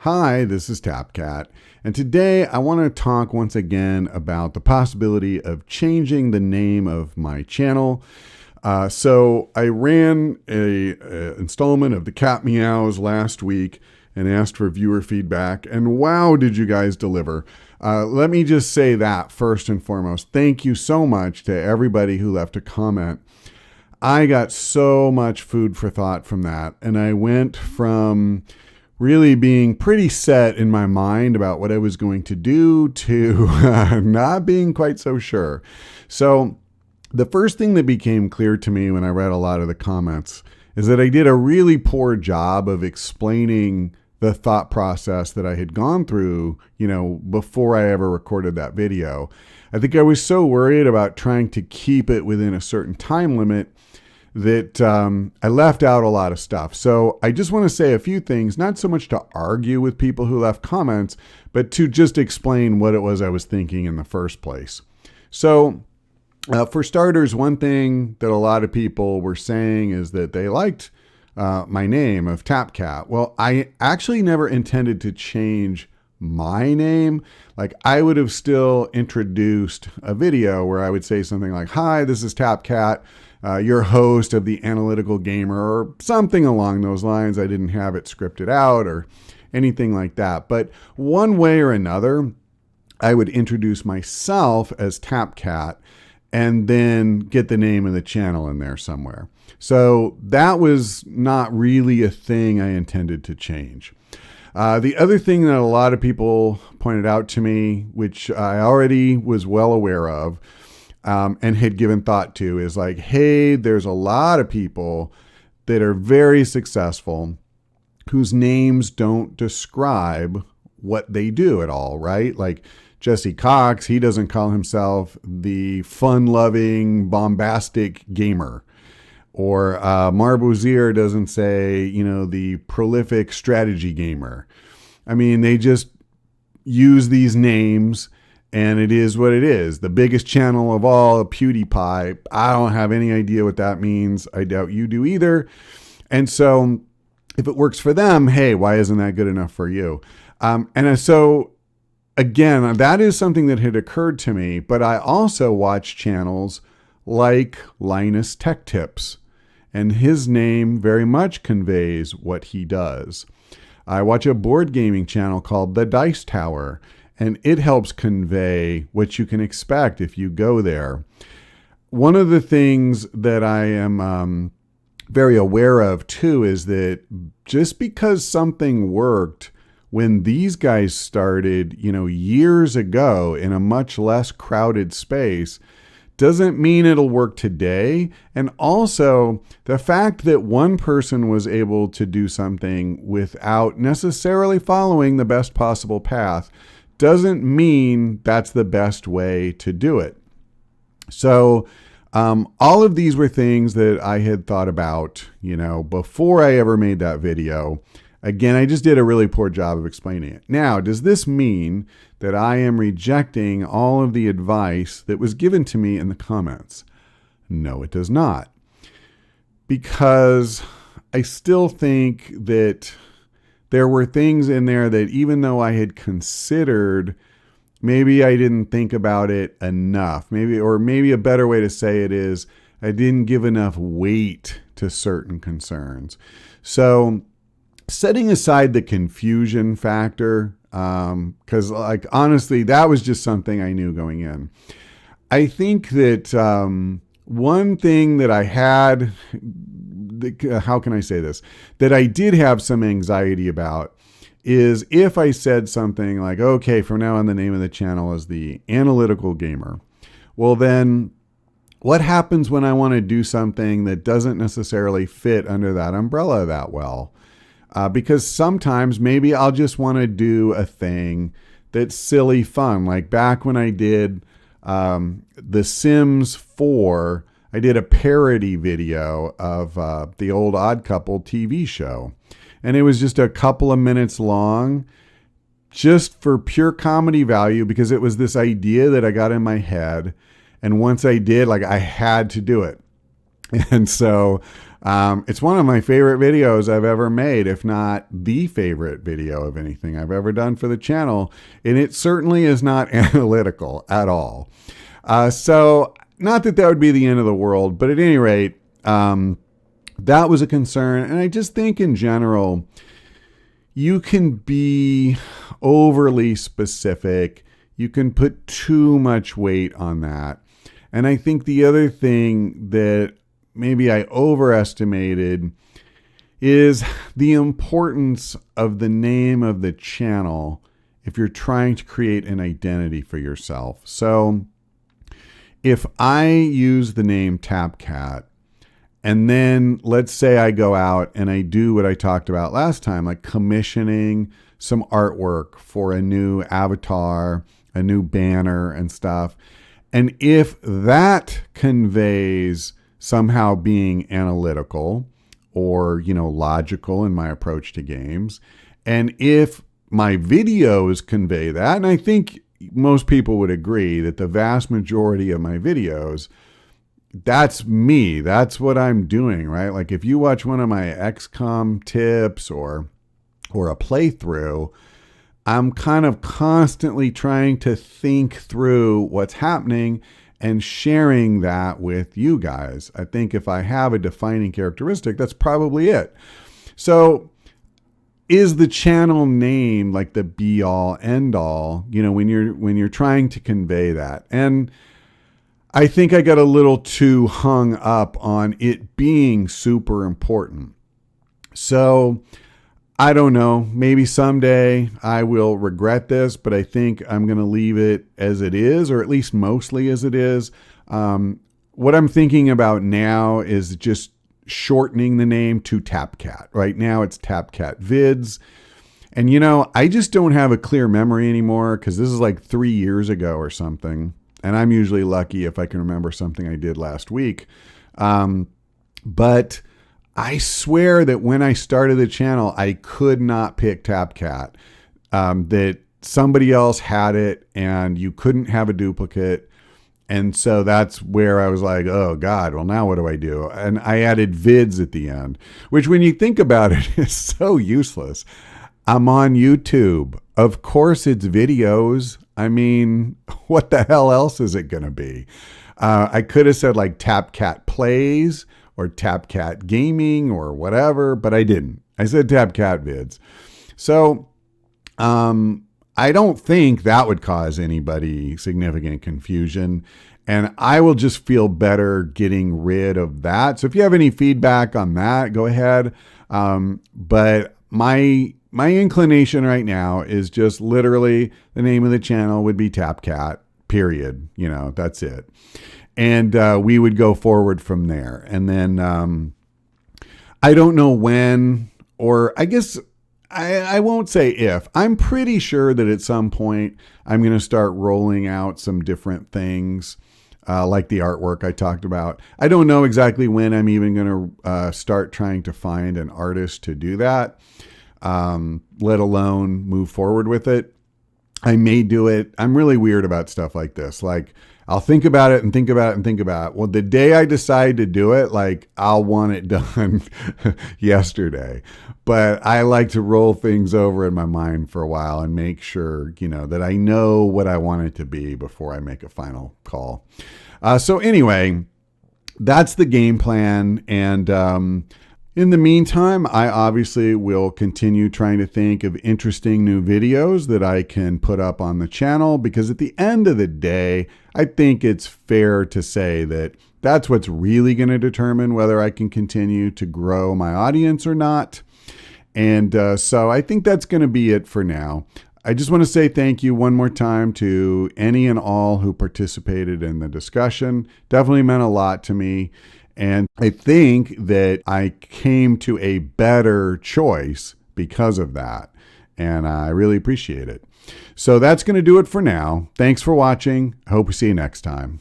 Hi, this is TapCat, and today I want to talk once again about the possibility of changing the name of my channel. So I ran a installment of the Cat Meows last week and asked for viewer feedback, and wow, did you guys deliver. Let me just say that first and foremost. Thank you so much to everybody who left a comment. I got so much food for thought from that, and I went from really being pretty set in my mind about what I was going to do to not being quite so sure. So the first thing that became clear to me when I read a lot of the comments is that I did a really poor job of explaining the thought process that I had gone through, before I ever recorded that video. I think I was so worried about trying to keep it within a certain time limit that I left out a lot of stuff. So I just want to say a few things, not so much to argue with people who left comments, but to just explain what it was I was thinking in the first place. So for starters, one thing that a lot of people were saying is that they liked my name of TapCat. Well, I actually never intended to change my name. Like, I would have still introduced a video where I would say something like, "Hi, this is TapCat, your host of the Analytical Gamer," or something along those lines. I didn't have it scripted out or anything like that. But one way or another, I would introduce myself as TapCat and then get the name of the channel in there somewhere. So that was not really a thing I intended to change. The other thing that a lot of people pointed out to me, which I already was well aware of, and had given thought to, is like, hey, there's a lot of people that are very successful whose names don't describe what they do at all, right? Like Jesse Cox, he doesn't call himself the fun-loving, bombastic gamer. Or Marbozier doesn't say, the prolific strategy gamer. I mean, they just use these names, and it is what it is. The biggest channel of all, PewDiePie. I don't have any idea what that means. I doubt you do either. And so if it works for them, hey, why isn't that good enough for you? So again, that is something that had occurred to me, but I also watch channels like Linus Tech Tips, and his name very much conveys what he does. I watch a board gaming channel called The Dice Tower, and it helps convey what you can expect if you go there. One of the things that I am very aware of too is that just because something worked when these guys started, years ago in a much less crowded space, doesn't mean it'll work today. And also, the fact that one person was able to do something without necessarily following the best possible path doesn't mean that's the best way to do it. So all of these were things that I had thought about, before I ever made that video. Again, I just did a really poor job of explaining it. Now, does this mean that I am rejecting all of the advice that was given to me in the comments? No, it does not. Because I still think that there were things in there that, even though I had considered, maybe I didn't think about it enough. Maybe a better way to say it is I didn't give enough weight to certain concerns. So setting aside the confusion factor, because honestly, that was just something I knew going in. I think that one thing that I had, how can I say this, that I did have some anxiety about is if I said something like, okay, from now on the name of the channel is the Analytical Gamer. Well, then what happens when I want to do something that doesn't necessarily fit under that umbrella that well? Because sometimes maybe I'll just want to do a thing that's silly fun. Like back when I did The Sims 4, I did a parody video of the old Odd Couple TV show. And it was just a couple of minutes long, just for pure comedy value, because it was this idea that I got in my head. And once I did, I had to do it. And so it's one of my favorite videos I've ever made, if not the favorite video of anything I've ever done for the channel. And it certainly is not analytical at all. So not that that would be the end of the world, but at any rate, that was a concern. And I just think in general, you can be overly specific. You can put too much weight on that. And I think the other thing that maybe I overestimated is the importance of the name of the channel if you're trying to create an identity for yourself. So if I use the name TapCat, and then let's say I go out and I do what I talked about last time, like commissioning some artwork for a new avatar, a new banner and stuff. And if that conveys somehow being analytical or, logical in my approach to games, and if my videos convey that, and I think most people would agree that the vast majority of my videos, that's me. That's what I'm doing, right? Like if you watch one of my XCOM tips or a playthrough, I'm kind of constantly trying to think through what's happening and sharing that with you guys. I think if I have a defining characteristic, that's probably it. So is the channel name like the be all end all, when you're trying to convey that? And I think I got a little too hung up on it being super important. So I don't know, maybe someday I will regret this, but I think I'm going to leave it as it is, or at least mostly as it is. What I'm thinking about now is just shortening the name to TapCat. Right now it's TapCat Vids. And I just don't have a clear memory anymore because this is like 3 years ago or something. And I'm usually lucky if I can remember something I did last week. But I swear that when I started the channel, I could not pick TapCat. That somebody else had it and you couldn't have a duplicate. And so that's where I was like, oh God, well now what do I do? And I added vids at the end, which when you think about it is so useless. I'm on YouTube. Of course it's videos. I mean, what the hell else is it going to be? I could have said like TapCat Plays or TapCat Gaming or whatever, but I didn't. I said TapCat Vids. So I don't think that would cause anybody significant confusion. And I will just feel better getting rid of that. So if you have any feedback on that, go ahead. But my inclination right now is just literally the name of the channel would be TapCat, period. That's it. And we would go forward from there. And then I don't know when, or I guess I won't say if. I'm pretty sure that at some point I'm going to start rolling out some different things like the artwork I talked about. I don't know exactly when I'm even going to start trying to find an artist to do that. Let alone move forward with it. I may do it. I'm really weird about stuff like this. Like I'll think about it and think about it and think about it. Well, the day I decide to do it, like I'll want it done yesterday. But I like to roll things over in my mind for a while and make sure, that I know what I want it to be before I make a final call. So anyway, that's the game plan. And, in the meantime, I obviously will continue trying to think of interesting new videos that I can put up on the channel, because at the end of the day, I think it's fair to say that that's what's really going to determine whether I can continue to grow my audience or not. And so I think that's going to be it for now. I just want to say thank you one more time to any and all who participated in the discussion. Definitely meant a lot to me. And I think that I came to a better choice because of that. And I really appreciate it. So that's going to do it for now. Thanks for watching. I hope we see you next time.